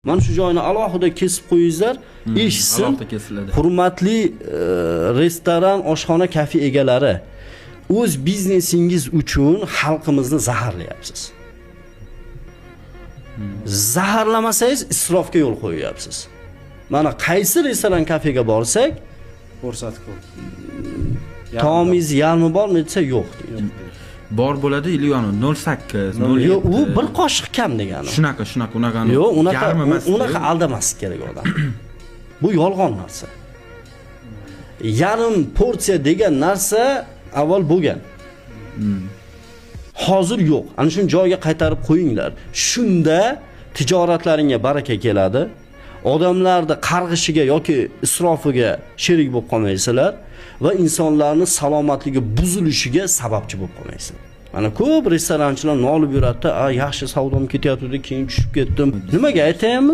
Mana shu joyni alohida kesib qo'yingizlar, eshitsin. Alohida kesiladi. Hurmatli restoran, oshxona, kafe egalari, o'z biznesingiz uchun xalqimizni zaharlayapsiz. Zaharlamasangiz isrofga yo'l qo'yyapsiz. Mana qaysi restoran, kafega borsak, ko'rsatib qo'y. taomingiz yarmi bormi desa yo'q deydi. Bor bo'ladi, Ilyonu 08, 07. Yo'q, u bir qoshiq kam degani. Shunaqa, unaqani. Yo'q, unaqa aldamaslik kerak odam. Bu yolg'on narsa. Yarim porsiya degan narsa avval bo'lgan. Hozir yo'q. Ana shuni joyiga qaytarib qo'yinglar. Shunda tijoratlaringga baraka keladi. Odamlarni qarg'ishiga yoki isrofiga sherik bo'lib qolmaysizlar va insonlarning salomatligi buzilishiga sababchi bo'lib qolmaysizlar. Mana ko'p restoranchilar nolib yuradi-da, yaxshi savdom ketyapti, keyin tushib ketdim. Nimaga aytayapman?